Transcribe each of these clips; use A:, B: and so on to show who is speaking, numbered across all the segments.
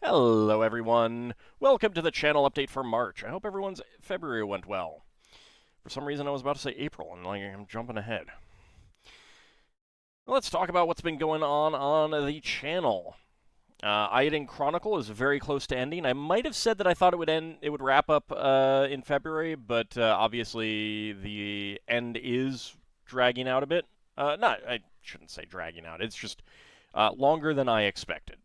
A: Hello everyone! Welcome to the channel update for March. I hope everyone's February went well. For some reason I was about to say April, and I'm jumping ahead. Let's talk about what's been going on the channel. AD&D Chronicle is very close to ending. I might have said that I thought it would wrap up in February, but obviously the end is dragging out a bit. I shouldn't say dragging out. It's just longer than I expected.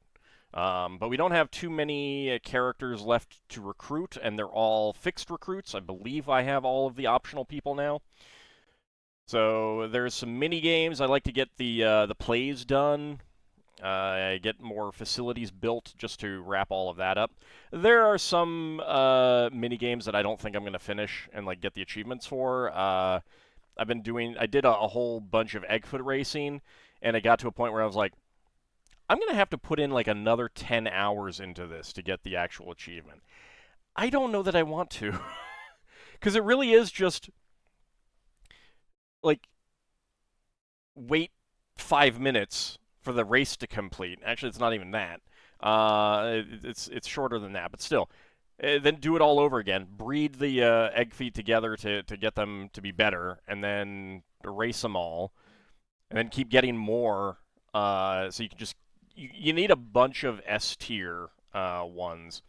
A: But we don't have too many characters left to recruit, and they're all fixed recruits. I believe I have all of the optional people now. So there's some mini games. I like to get the plays done. Get more facilities built just to wrap all of that up. There are some mini games that I don't think I'm going to finish and like get the achievements for. I did a whole bunch of Eggfoot racing, and it got to a point where I was like, I'm going to have to put in like another 10 hours into this to get the actual achievement. I don't know that I want to. Because it really is just like wait 5 minutes for the race to complete. Actually, it's not even that. It's shorter than that, but still. Then do it all over again. Breed the egg feet together to get them to be better, and then erase them all, and then keep getting more. So you can just you need a bunch of S tier ones.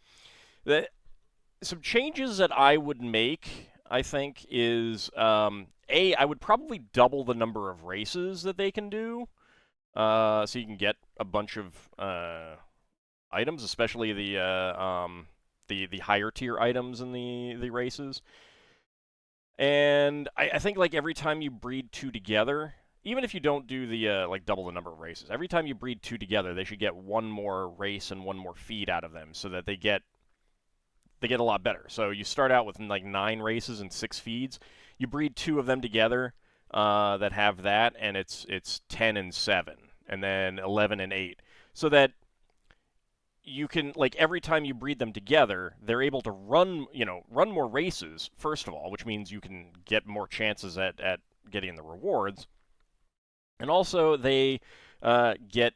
A: Some changes that I would make, I think, is I would probably double the number of races that they can do, so you can get a bunch of items, especially the higher tier items in the races. And I think like every time you breed two together, even if you don't do the like double the number of races, every time you breed two together, they should get one more race and one more feed out of them, so that they get a lot better. So you start out with like 9 races and 6 feeds. You breed 2 of them together that have that, and it's 10 and 7, and then 11 and 8, so that you can, like, every time you breed them together, they're able to run more races, first of all, which means you can get more chances at getting the rewards. And also, they get,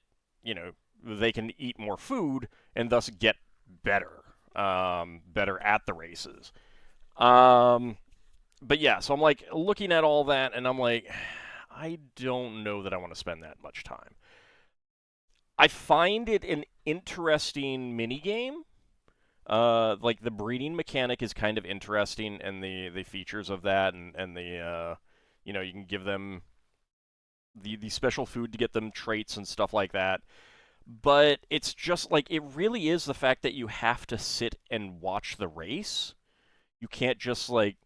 A: they can eat more food and thus get better, better at the races. But yeah, so I'm like looking at all that, and I'm like, I don't know that I want to spend that much time. I find it an interesting mini game. Like the breeding mechanic is kind of interesting, and the features of that, and the you can give them the special food to get them traits and stuff like that. But it's just like it really is the fact that you have to sit and watch the race. You can't just like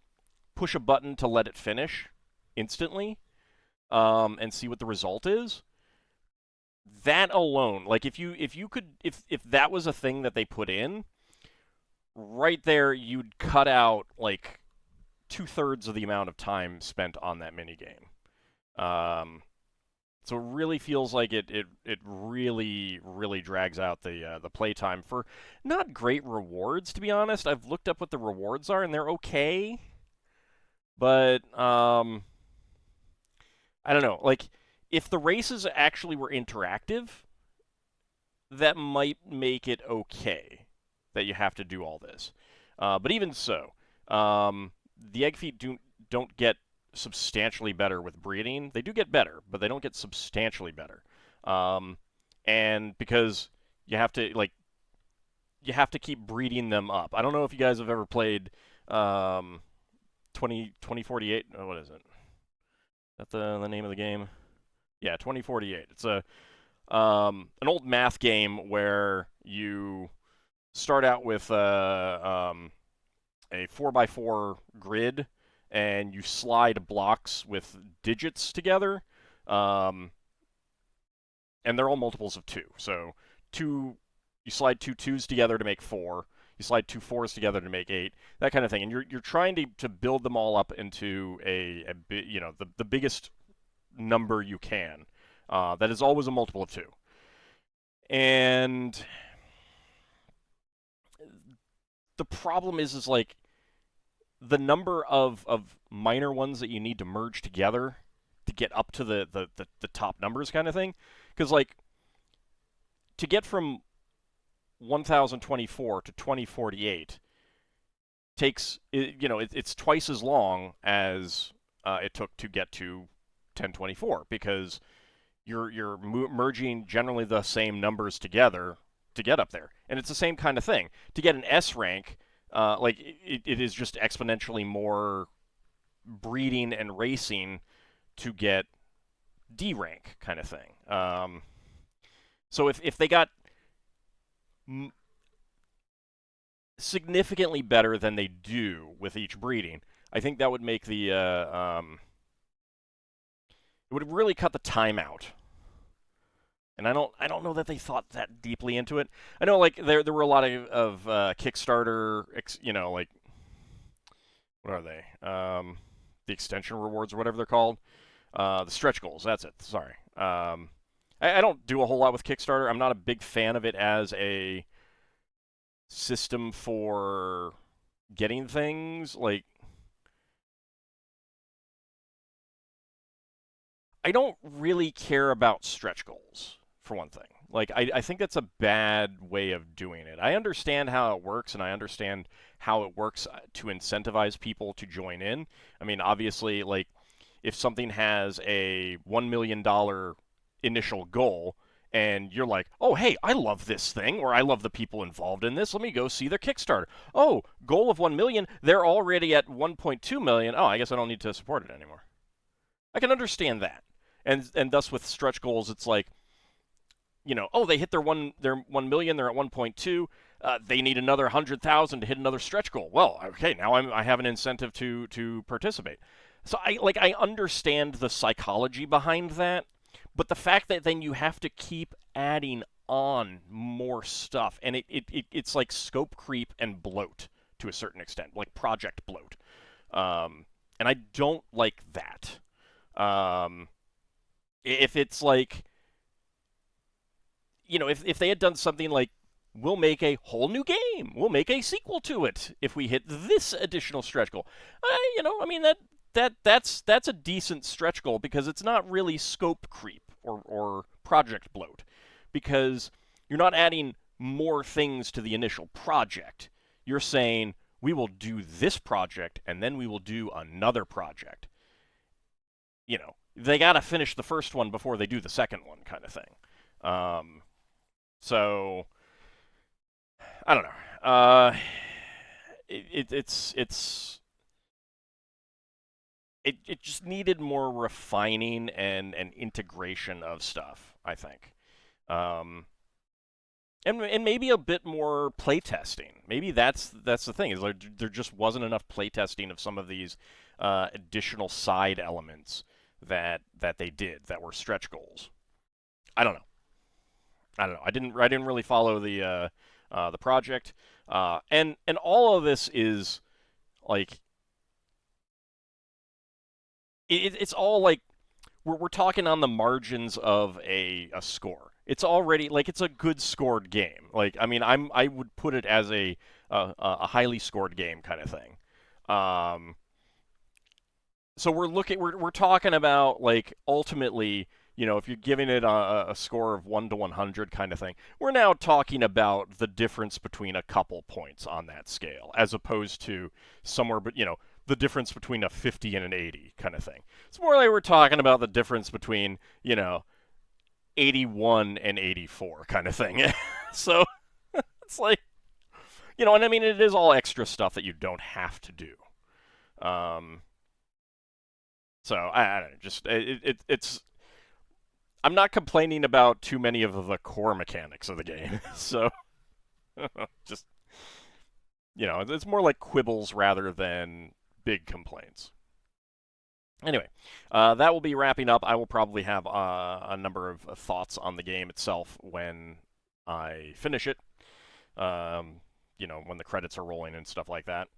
A: push a button to let it finish instantly, and see what the result is. That alone, like if that was a thing that they put in, right there, you'd cut out like 2/3 of the amount of time spent on that minigame. So it really feels like it really drags out the playtime for not great rewards, to be honest. I've looked up what the rewards are, and they're okay, but I don't know. Like, if the races actually were interactive, that might make it okay that you have to do all this. But even so, the egg feet don't get substantially better with breeding. They do get better, but they don't get substantially better. And because you have to keep breeding them up. I don't know if you guys have ever played 2048. Oh, what is it? Is that the name of the game? Yeah, 2048. It's an old math game where you start out with a 4x4 grid, and you slide blocks with digits together, um, and they're all multiples of 2. So you slide 2 2s together to make 4. You slide 2 4s together to make 8. That kind of thing, and you're trying to build them all up into the biggest number you can. That is always a multiple of 2. And the problem is like the number of minor ones that you need to merge together to get up to the top numbers kind of thing. Because, like, to get from 1024 to 2048 takes, it's twice as long as it took to get to 1024 because you're merging generally the same numbers together to get up there, and it's the same kind of thing. To get an S rank, it is just exponentially more breeding and racing to get D rank kind of thing. So if they got significantly better than they do with each breeding, I think that would make it would really cut the time out. And I don't know that they thought that deeply into it. I know like there were a lot of Kickstarter, like what are they? The extension rewards or whatever they're called. The stretch goals. That's it. Sorry. I don't do a whole lot with Kickstarter. I'm not a big fan of it as a system for getting things. Like, I don't really care about stretch goals, for one thing. Like, I think that's a bad way of doing it. I understand how it works, and I understand how it works to incentivize people to join in. I mean, obviously, like, if something has a $1 million initial goal, and you're like, oh, hey, I love this thing, or I love the people involved in this, let me go see their Kickstarter. Oh, goal of 1 million, they're already at 1.2 million. Oh, I guess I don't need to support it anymore. I can understand that. And thus with stretch goals, it's like, oh, they hit their 1 million, they're at 1.2. They need another 100,000 to hit another stretch goal. Well, okay, now I have an incentive to participate. So I understand the psychology behind that, but the fact that then you have to keep adding on more stuff, and it's like scope creep and bloat to a certain extent, like project bloat. And I don't like that. If it's like, if they had done something like, we'll make a whole new game, we'll make a sequel to it if we hit this additional stretch goal. I mean that's a decent stretch goal because it's not really scope creep or project bloat because you're not adding more things to the initial project. You're saying we will do this project and then we will do another project. They got to finish the first one before they do the second one kind of thing. So I don't know. It just needed more refining and integration of stuff, I think. Um, and maybe a bit more playtesting. Maybe that's the thing is there just wasn't enough playtesting of some of these additional side elements that they did that were stretch goals. I don't know. I didn't really follow the project, and all of this is like it's all like we're talking on the margins of a score. It's already like it's a good scored game. Like I mean I would put it as a highly scored game kind of thing. Um, so we're talking about like ultimately, if you're giving it a score of 1 to 100 kind of thing, we're now talking about the difference between a couple points on that scale as opposed to somewhere but the difference between a 50 and an 80 kind of thing. It's more like we're talking about the difference between 81 and 84 kind of thing. So it's like, and I mean it is all extra stuff that you don't have to do. um So I don't know, just it's. I'm not complaining about too many of the core mechanics of the game. So just it's more like quibbles rather than big complaints. Anyway, that will be wrapping up. I will probably have a number of thoughts on the game itself when I finish it. When the credits are rolling and stuff like that.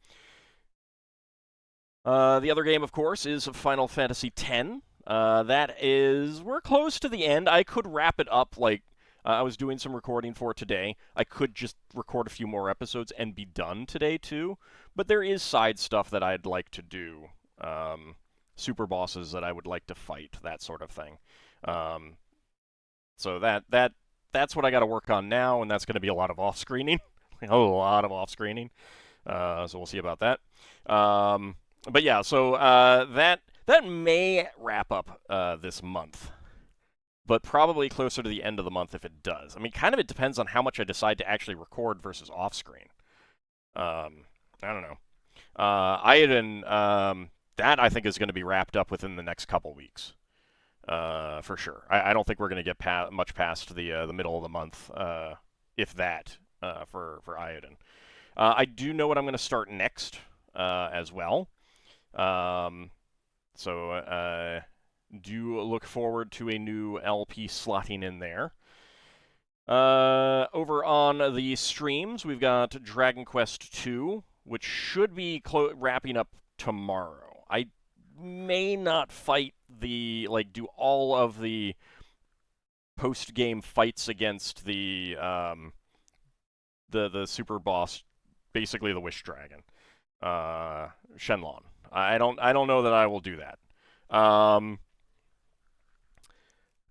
A: The other game, of course, is Final Fantasy X. We're close to the end. I could wrap it up like I was doing some recording for today. I could just record a few more episodes and be done today too. But there is side stuff that I'd like to do. Super bosses that I would like to fight, that sort of thing. So that that's what I got to work on now, and that's going to be a lot of off-screening, a lot of off-screening. So we'll see about that. But yeah, so that may wrap up this month, but probably closer to the end of the month if it does. I mean, kind of it depends on how much I decide to actually record versus off-screen. I don't know. Iodine, that I think is going to be wrapped up within the next couple weeks, for sure. I don't think we're going to get much past the middle of the month, if that, for Iodine. I do know what I'm going to start next, as well. So do look forward to a new LP slotting in there. Over on the streams, we've got Dragon Quest II, which should be wrapping up tomorrow. I may not fight do all of the post-game fights against the super boss, basically the Wish Dragon, Shenlong. I don't know that I will do that.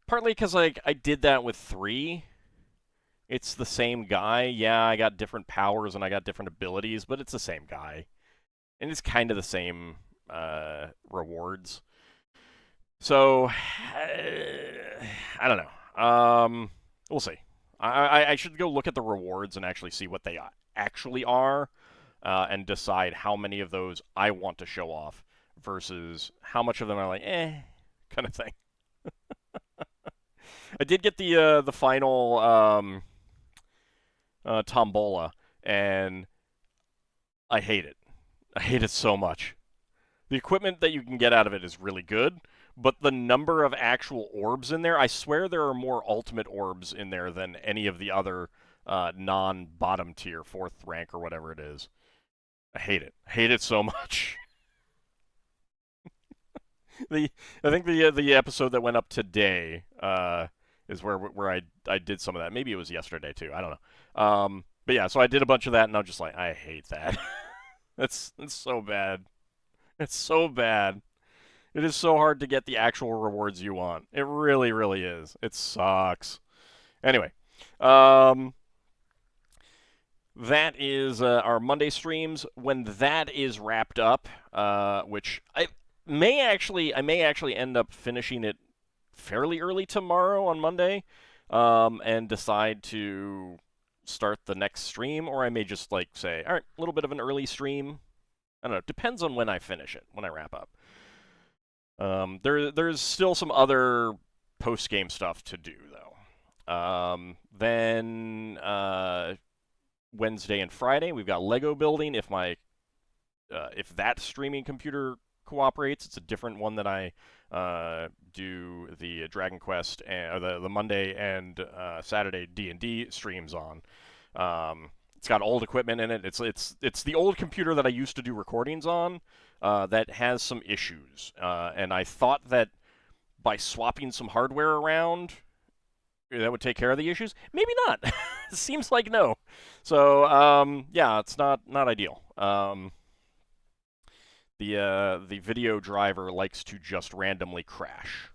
A: Partly because I did that with 3. It's the same guy. Yeah, I got different powers and I got different abilities, but it's the same guy. And it's kind of the same rewards. So, I don't know. We'll see. I should go look at the rewards and actually see what they actually are, and decide how many of those I want to show off versus how much of them are like, kind of thing. I did get the final Tombola, and I hate it. I hate it so much. The equipment that you can get out of it is really good, but the number of actual orbs in there, I swear there are more ultimate orbs in there than any of the other non-bottom tier, 4th rank or whatever it is. I hate it. I hate it so much. I think the episode that went up today is where I did some of that. Maybe it was yesterday too. I don't know. But yeah, so I did a bunch of that, and I'm just like, I hate that. It's so bad. It's so bad. It is so hard to get the actual rewards you want. It really, really is. It sucks. Anyway, that is our Monday streams. When that is wrapped up, which I may actually end up finishing it fairly early tomorrow on Monday, and decide to start the next stream, or I may just say, all right, a little bit of an early stream. I don't know. Depends on when I finish it, when I wrap up. There's still some other post-game stuff to do, though. Then Wednesday and Friday, we've got Lego building. If that streaming computer cooperates, it's a different one that I do the Dragon Quest and the Monday and Saturday D&D streams on. It's got old equipment in it. It's the old computer that I used to do recordings on that has some issues. And I thought that by swapping some hardware around, that would take care of the issues. Maybe not. Seems like no. So yeah, it's not ideal. The video driver likes to just randomly crash.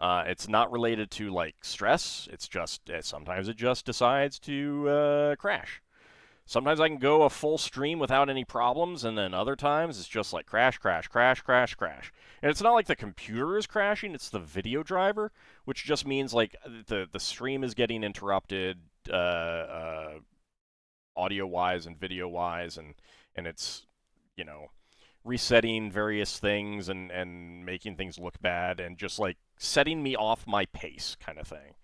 A: It's not related to stress. It's just sometimes it just decides to crash. Sometimes I can go a full stream without any problems, and then other times it's just crash, crash, crash, crash, crash. And it's not like the computer is crashing; it's the video driver, which just means the stream is getting interrupted, audio-wise and video-wise, and it's resetting various things and making things look bad and just setting me off my pace kind of thing.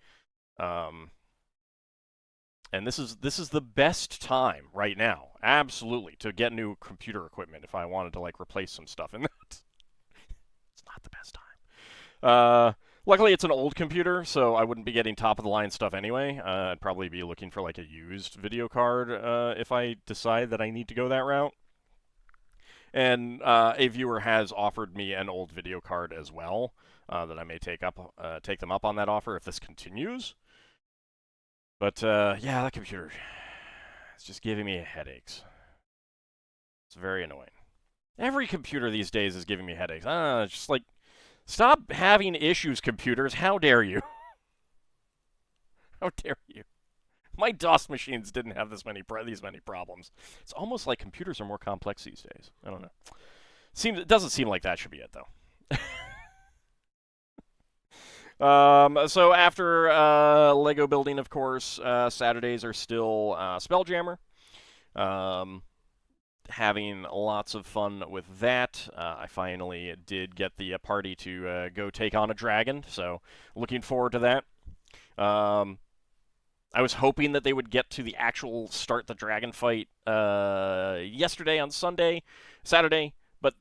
A: And this is the best time right now, absolutely, to get new computer equipment if I wanted to replace some stuff in that. It's not the best time. Luckily, it's an old computer, so I wouldn't be getting top-of-the-line stuff anyway. I'd probably be looking for a used video card if I decide that I need to go that route. And a viewer has offered me an old video card as well that I may take them up on that offer if this continues. But yeah, that computer, it's just giving me headaches. It's very annoying. Every computer these days is giving me headaches. Just stop having issues, computers. How dare you? How dare you? My DOS machines didn't have these many problems. It's almost like computers are more complex these days. I don't know. It doesn't seem like that should be it though. So after Lego building, of course, Saturdays are still Spelljammer. Having lots of fun with that. I finally did get the party to go take on a dragon, so looking forward to that. I was hoping that they would get to the actual start the dragon fight yesterday on Saturday, but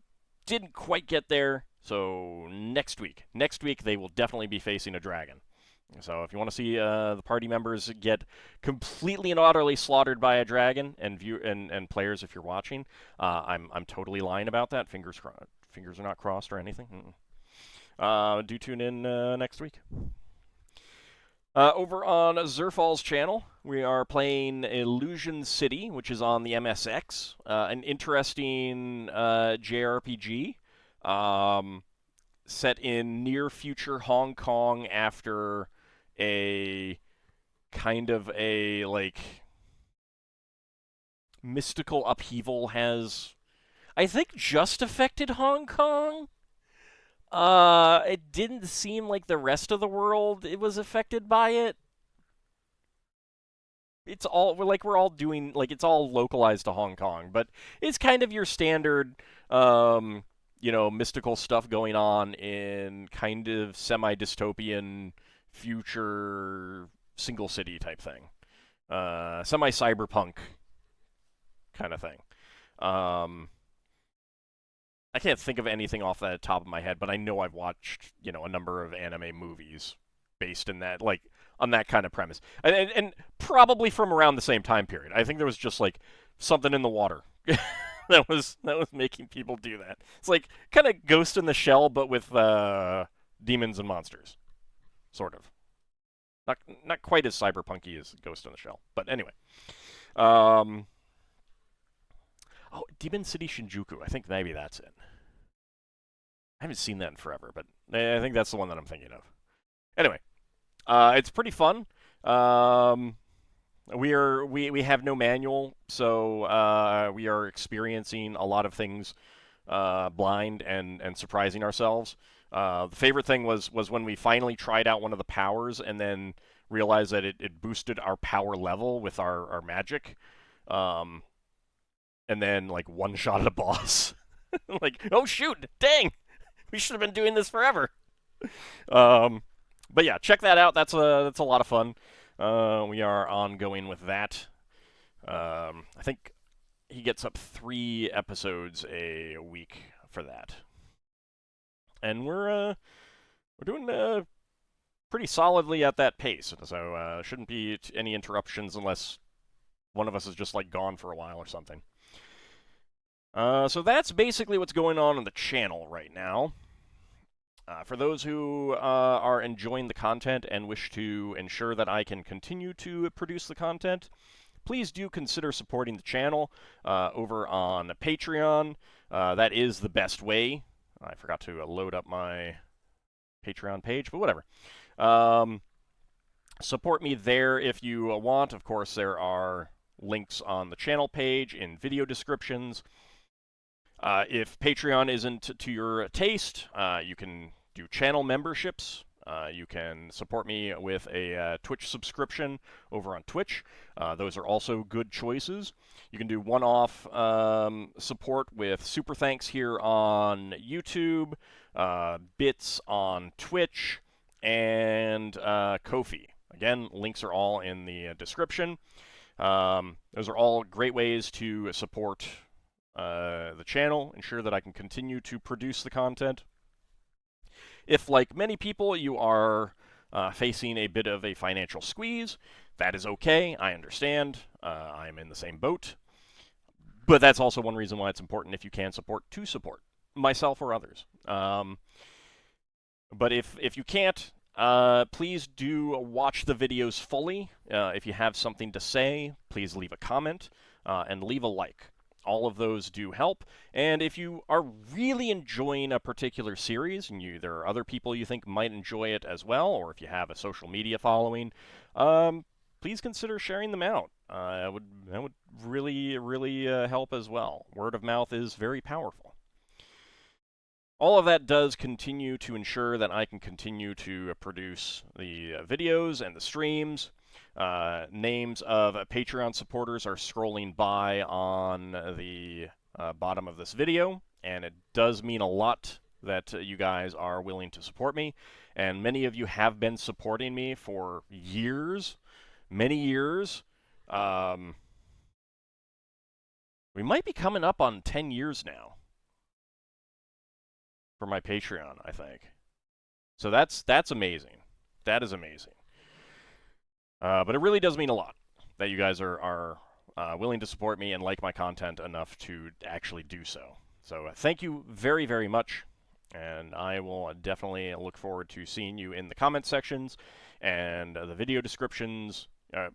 A: didn't quite get there. So next week they will definitely be facing a dragon. So if you want to see the party members get completely and utterly slaughtered by a dragon, and players, if you're watching, I'm totally lying about that. Fingers are not crossed or anything. Do tune in next week. Over on Zerfall's channel, we are playing Illusion City, which is on the MSX. An interesting JRPG set in near-future Hong Kong after a kind of a, like, mystical upheaval has, I think, just affected Hong Kong. It didn't seem like the rest of the world it was affected by it. It's all we're all doing it's all localized to Hong Kong, but it's kind of your standard mystical stuff going on in kind of semi-dystopian future single city type thing. Semi-cyberpunk kind of thing. I can't think of anything off the top of my head, but I know I've watched, a number of anime movies based in that, on that kind of premise. And probably from around the same time period. I think there was just, something in the water that was making people do that. It's like kind of Ghost in the Shell, but with demons and monsters. Sort of. Not quite as cyberpunky as Ghost in the Shell. But anyway. Demon City Shinjuku. I think maybe that's it. I haven't seen that in forever, but I think that's the one that I'm thinking of. Anyway, it's pretty fun. We have no manual, so we are experiencing a lot of things blind and surprising ourselves. The favorite thing was when we finally tried out one of the powers and then realized that it boosted our power level with our magic. And then, one-shot at a boss. Oh, shoot, dang! We should have been doing this forever. But yeah, check that out. That's a lot of fun. We are ongoing with that. I think he gets up 3 episodes a week for that. And we're doing pretty solidly at that pace. So shouldn't be any interruptions unless one of us is just, gone for a while or something. So that's basically what's going on the channel right now. For those who are enjoying the content and wish to ensure that I can continue to produce the content, please do consider supporting the channel over on Patreon. That is the best way. I forgot to load up my Patreon page, but whatever. Support me there if you want. Of course, there are links on the channel page in video descriptions. If Patreon isn't to your taste, you can do channel memberships. You can support me with a Twitch subscription over on Twitch. Those are also good choices. You can do one-off support with super thanks here on YouTube, bits on Twitch, and Ko-fi. Again, links are all in the description. Those are all great ways to support the channel, ensure that I can continue to produce the content. If, like many people, you are facing a bit of a financial squeeze, that is okay. I understand. I'm in the same boat. But that's also one reason why it's important, if you can support, to support myself or others. But if you can't, please do watch the videos fully. If you have something to say, please leave a comment and leave a like. All of those do help. And if you are really enjoying a particular series and there are other people you think might enjoy it as well, or if you have a social media following, please consider sharing them out. That would really help as well. Word of mouth is very powerful. All of that does continue to ensure that I can continue to produce the videos and the streams. Names of Patreon supporters are scrolling by on the bottom of this video, and it does mean a lot that you guys are willing to support me. And many of you have been supporting me for years, many years. We might be coming up on 10 years now for my Patreon, I think. So that's amazing. That is amazing. But it really does mean a lot that you guys are willing to support me and like my content enough to actually do so. So thank you very, very much. And I will definitely look forward to seeing you in the comment sections and the video descriptions. The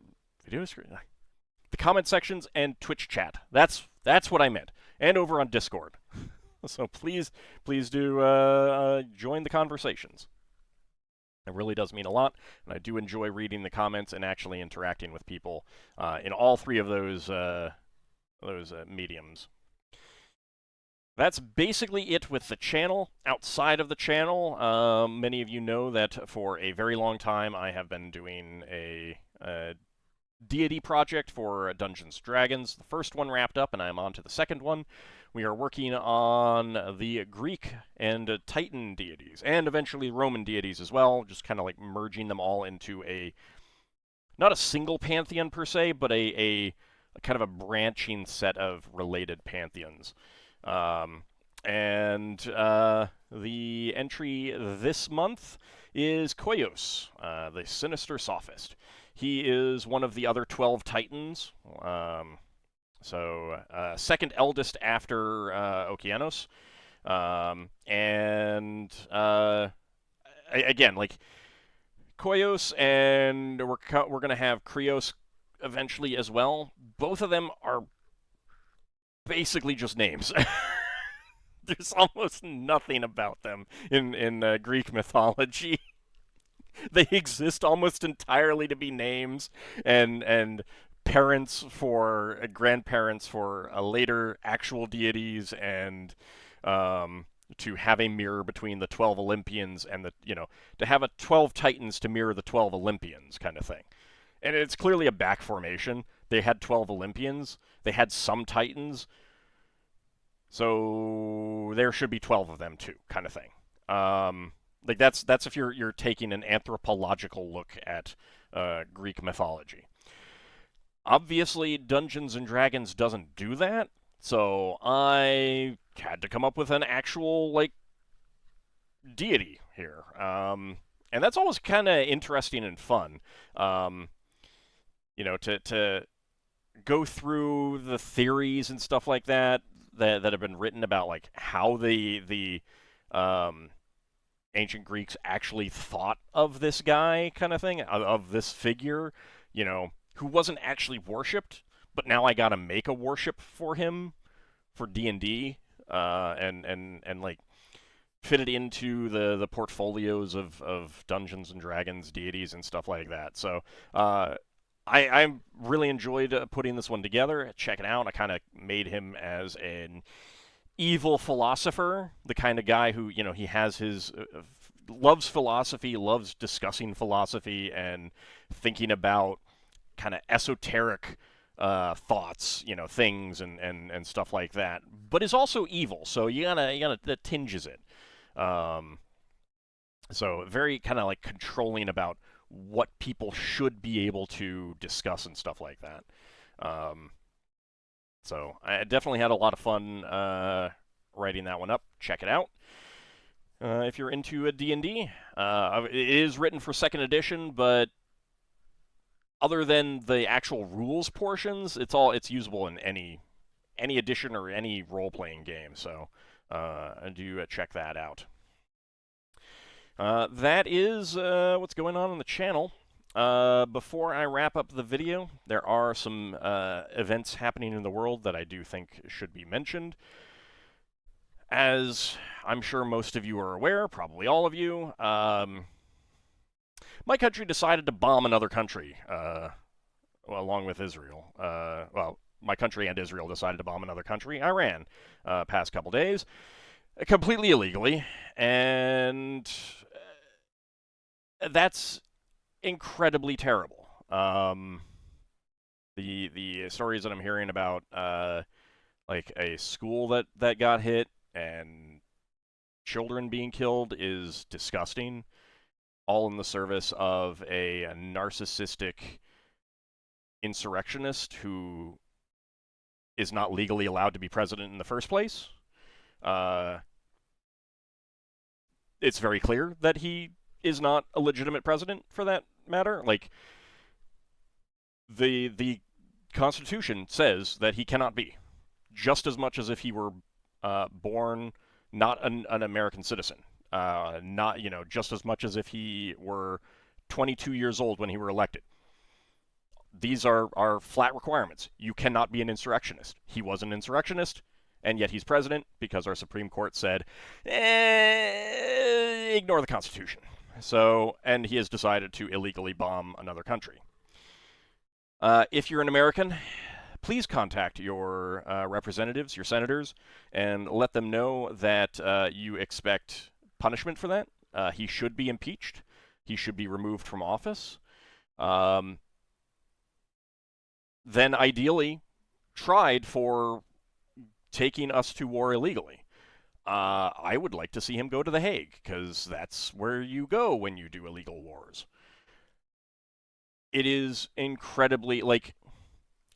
A: comment sections and Twitch chat. That's what I meant. And over on Discord. So please do join the conversations. It really does mean a lot, and I do enjoy reading the comments and actually interacting with people in all three of those mediums. That's basically it with the channel. Outside of the channel, many of you know that for a very long time I have been doing a deity project for Dungeons & Dragons. The first one wrapped up, and I'm on to the second one. We are working on the Greek and Titan deities, and eventually Roman deities as well, just kind of like merging them all into not a single pantheon per se, but a kind of a branching set of related pantheons. And the entry this month is Koios, the Sinister Sophist. He is one of the other 12 Titans. Second eldest after Okeanos. Again, like Koios, and we're going to have Krios eventually as well. Both of them are basically just names. There's almost nothing about them in Greek mythology. They exist almost entirely to be names and parents for grandparents for later actual deities, and to have a mirror between the 12 Olympians and to have a 12 Titans to mirror the 12 Olympians kind of thing. And it's clearly a back formation. They had 12 Olympians. They had some Titans. So there should be 12 of them too, kind of thing. Like that's if you're taking an anthropological look at Greek mythology. Obviously, Dungeons & Dragons doesn't do that, so I had to come up with an actual deity here. And that's always kind of interesting and fun. To go through the theories and stuff like that have been written about how the ancient Greeks actually thought of this guy kind of thing, of this figure, who wasn't actually worshipped, but now I gotta make a worship for him for D&D, and fit it into the portfolios of Dungeons and Dragons deities and stuff like that. So I really enjoyed putting this one together. Check it out. I kind of made him as an evil philosopher, the kind of guy who, he has his loves philosophy, loves discussing philosophy and thinking about kind of esoteric thoughts, things and stuff like that, but is also evil. So you gotta that tinges it. So very kind of controlling about what people should be able to discuss and stuff like that. So I definitely had a lot of fun writing that one up. Check it out. If you're into a D&D, it is written for 2nd edition, but other than the actual rules portions, it's usable in any edition or any role-playing game. So do check that out. That is what's going on the channel. Before I wrap up the video, there are some events happening in the world that I do think should be mentioned. As I'm sure most of you are aware, probably all of you, my country decided to bomb another country, along with Israel. Well, my country and Israel decided to bomb another country, Iran, past couple days, completely illegally, and that's incredibly terrible. The stories that I'm hearing about, like a school that got hit and children being killed, is disgusting. All in the service of a narcissistic insurrectionist who is not legally allowed to be president in the first place. Uh, it's very clear that he is not a legitimate president for that matter. Like, the Constitution says that he cannot be, just as much as if he were born not an American citizen. Not, just as much as if he were 22 years old when he were elected. These are flat requirements. You cannot be an insurrectionist. He was an insurrectionist, and yet he's president because our Supreme Court said, ignore the Constitution. So, and he has decided to illegally bomb another country. If you're an American, please contact your representatives, your senators, and let them know that you expect punishment for that. He should be impeached. He should be removed from office. Then ideally tried for taking us to war illegally. I would like to see him go to The Hague, because that's where you go when you do illegal wars. It is incredibly, like,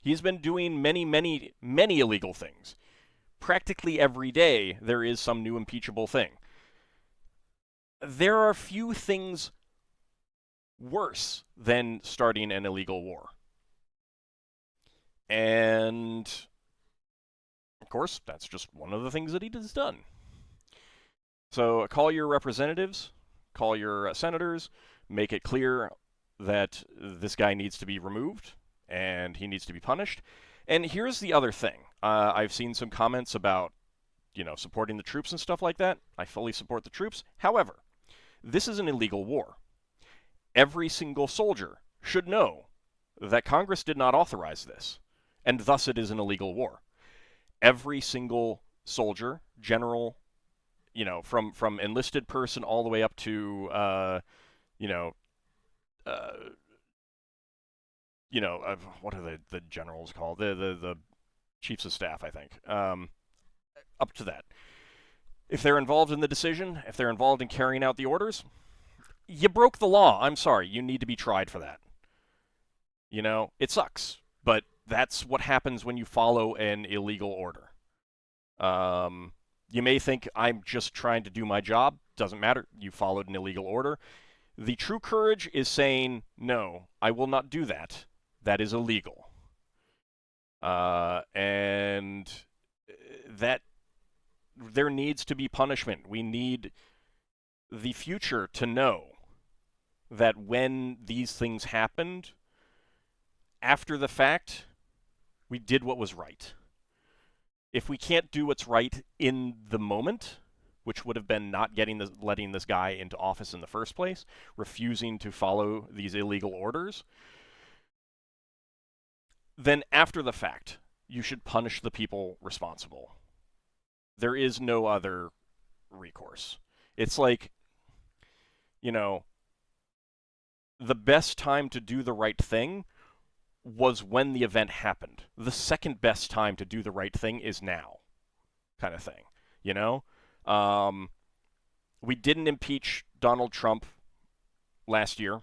A: he's been doing many, many, many illegal things. Practically every day, there is some new impeachable thing. There are few things worse than starting an illegal war. And, of course, that's just one of the things that he has done. So call your representatives, call your senators, make it clear that this guy needs to be removed and he needs to be punished. And here's the other thing. I've seen some comments about, supporting the troops and stuff like that. I fully support the troops. However, this is an illegal war. Every single soldier should know that Congress did not authorize this, and thus it is an illegal war. Every single soldier, general, from enlisted person all the way up to, what are the generals called? The chiefs of staff, I think. Up to that. If they're involved in the decision, if they're involved in carrying out the orders, you broke the law. I'm sorry. You need to be tried for that. It sucks, but that's what happens when you follow an illegal order. You may think I'm just trying to do my job. Doesn't matter. You followed an illegal order. The true courage is saying, no, I will not do that. That is illegal. And that there needs to be punishment. We need the future to know that when these things happened, after the fact, we did what was right. If we can't do what's right in the moment, which would have been not letting this guy into office in the first place, refusing to follow these illegal orders, then after the fact, you should punish the people responsible. There is no other recourse. It's like, the best time to do the right thing was when the event happened. The second best time to do the right thing is now, kind of thing. We didn't impeach Donald Trump last year.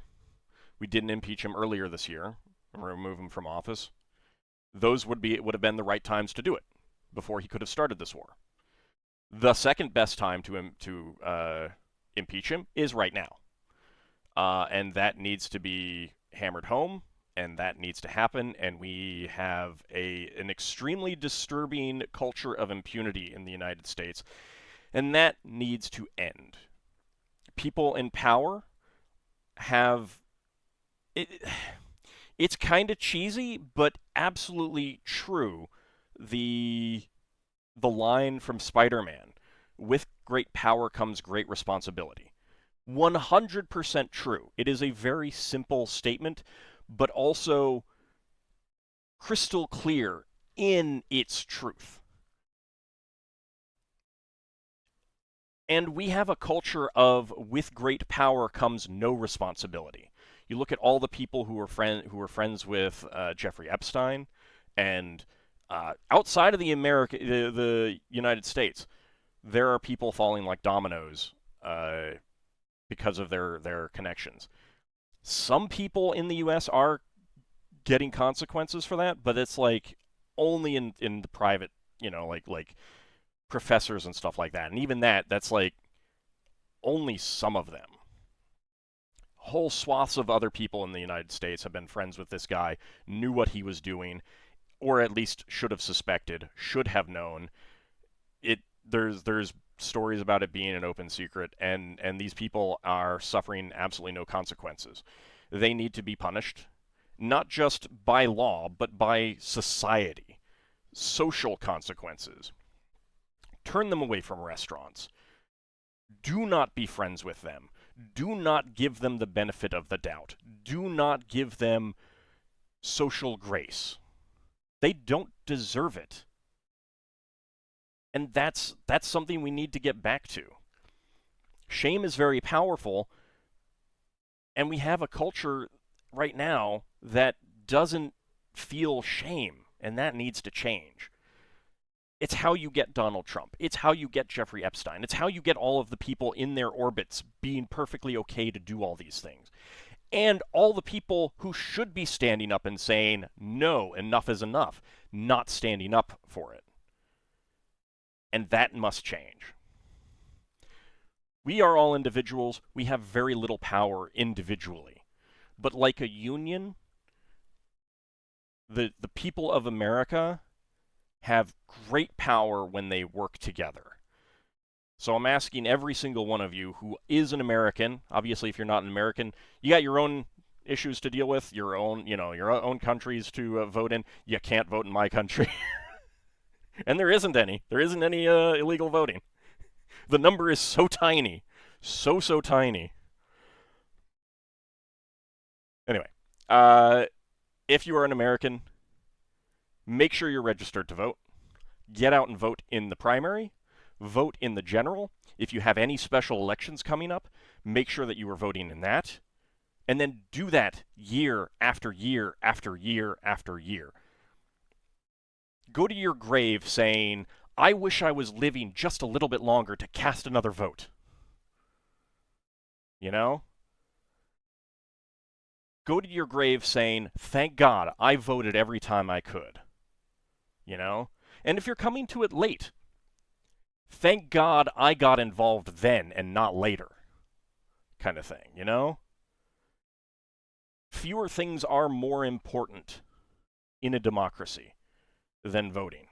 A: We didn't impeach him earlier this year, and remove him from office. Those would have been the right times to do it before he could have started this war. The second best time to impeach him is right now, and that needs to be hammered home. And that needs to happen, and we have an extremely disturbing culture of impunity in the United States, and that needs to end. People in power have it, it's kind of cheesy, but absolutely true. The the line from Spider-Man, with great power comes great responsibility. 100% true. It is a very simple statement, but also crystal clear in its truth. And we have a culture of with great power comes no responsibility. You look at all the people who were friends with Jeffrey Epstein, and outside of the United States, there are people falling like dominoes because of their connections. Some people in the U.S. are getting consequences for that, but it's like only in the private, like professors and stuff like that. And even that's like only some of them. Whole swaths of other people in the United States have been friends with this guy, knew what he was doing, or at least should have suspected, should have known. There's stories about it being an open secret, and these people are suffering absolutely no consequences. They need to be punished, not just by law, but by society. Social consequences. Turn them away from restaurants. Do not be friends with them. Do not give them the benefit of the doubt. Do not give them social grace. They don't deserve it. And that's something we need to get back to. Shame is very powerful, and we have a culture right now that doesn't feel shame, and that needs to change. It's how you get Donald Trump. It's how you get Jeffrey Epstein. It's how you get all of the people in their orbits being perfectly okay to do all these things. And all the people who should be standing up and saying, no, enough is enough, not standing up for it. And that must change. We are all individuals. We have very little power individually. But like a union, the people of America have great power when they work together. So I'm asking every single one of you who is an American, obviously if you're not an American, you got your own issues to deal with, your own countries to vote in. You can't vote in my country. And there isn't any. There isn't any illegal voting. The number is so tiny. So tiny. Anyway, if you are an American, make sure you're registered to vote. Get out and vote in the primary. Vote in the general. If you have any special elections coming up, make sure that you are voting in that. And then do that year after year after year after year. Go to your grave saying, I wish I was living just a little bit longer to cast another vote. You know? Go to your grave saying, thank God I voted every time I could. You know? And if you're coming to it late, thank God I got involved then and not later. Kind of thing, you know? Fewer things are more important in a democracy than voting.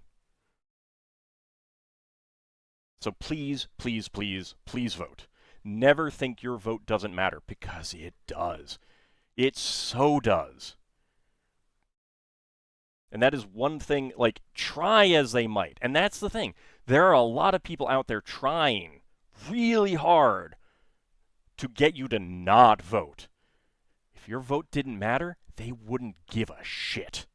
A: So please, please, please, please vote. Never think your vote doesn't matter, because it does. It so does. And that is one thing, like, try as they might. And that's the thing. There are a lot of people out there trying really hard to get you to not vote. If your vote didn't matter, they wouldn't give a shit.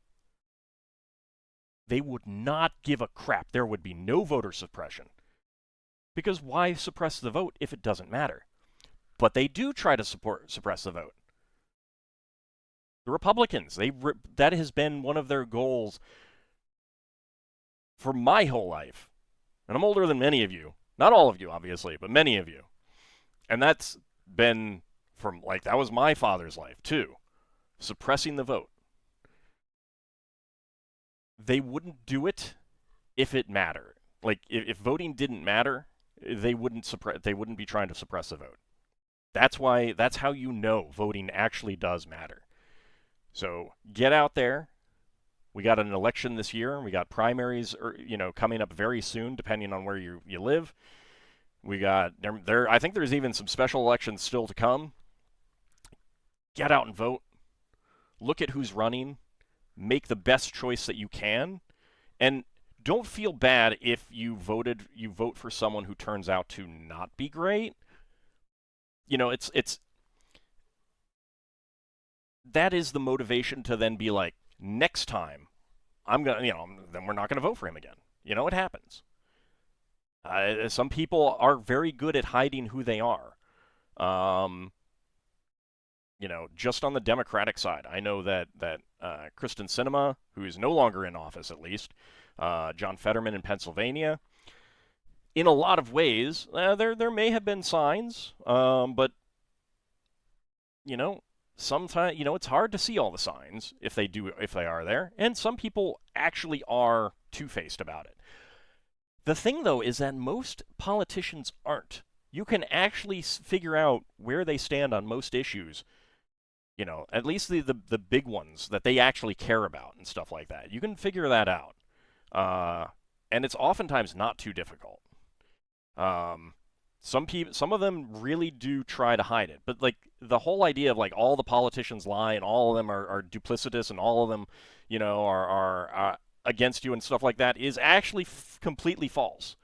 A: They would not give a crap. There would be no voter suppression. Because why suppress the vote if it doesn't matter? But they do try to suppress the vote. The Republicans, that has been one of their goals for my whole life. And I'm older than many of you. Not all of you, obviously, but many of you. And that's been that was my father's life, too. Suppressing the vote. They wouldn't do it if it mattered. Like, if voting didn't matter, they wouldn't be trying to suppress the vote. That's how you know voting actually does matter. So get out there. We got an election this year. We got primaries, coming up very soon, depending on where you live. We got I think there's even some special elections still to come. Get out and vote. look at who's running, make the best choice that you can, and don't feel bad if you vote for someone who turns out to not be great. You know, it's that is the motivation to then be like, next time I'm gonna, then we're not gonna vote for him again. It happens. Some people are very good at hiding who they are. Um, just on the Democratic side, I know that Kristen Sinema, who is no longer in office at least, John Fetterman in Pennsylvania, in a lot of ways, there may have been signs, but sometimes it's hard to see all the signs if they are there, and some people actually are two-faced about it. The thing though is that most politicians aren't. You can actually figure out where they stand on most issues. At least the big ones that they actually care about and stuff like that. You can figure that out, and it's oftentimes not too difficult. Some of them really do try to hide it, but like the whole idea of like all the politicians lie and all of them are duplicitous and all of them, are against you and stuff like that is actually completely false.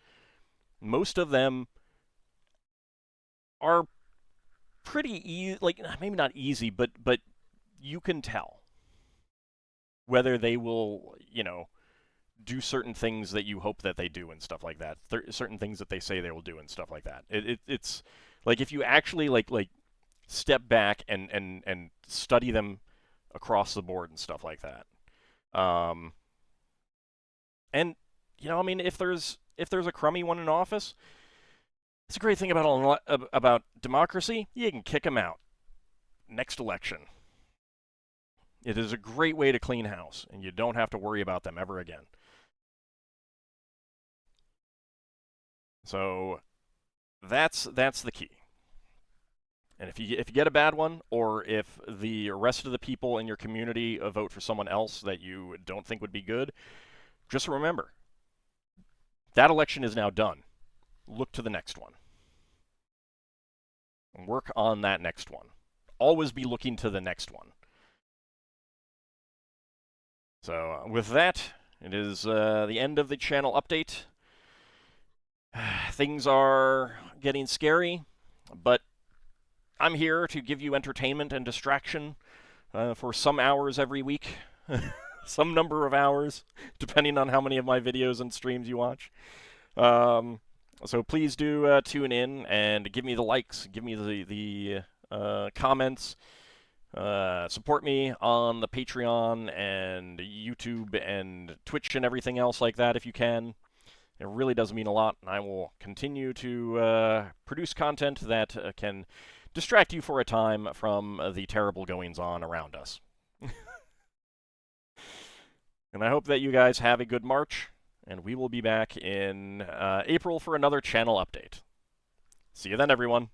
A: Most of them are pretty easy, like maybe not easy, but you can tell whether they will, do certain things that you hope that they do and stuff like that. Certain things that they say they will do and stuff like that. It's like if you actually like step back and study them across the board and stuff like that. And I mean, if there's a crummy one in office, it's a great thing about democracy. You can kick them out next election. It is a great way to clean house, and you don't have to worry about them ever again. So that's the key. And if you get a bad one, or if the rest of the people in your community vote for someone else that you don't think would be good, just remember that election is now done. Look to the next one. And work on that next one. Always be looking to the next one. So with that, it is the end of the channel update. Things are getting scary, but I'm here to give you entertainment and distraction for some hours every week. Some number of hours, depending on how many of my videos and streams you watch. So please do tune in and give me the likes, give me the comments, support me on the Patreon and YouTube and Twitch and everything else like that if you can. It really does mean a lot, and I will continue to produce content that can distract you for a time from the terrible goings-on around us. And I hope that you guys have a good March, and we will be back in April for another channel update. See you then, everyone.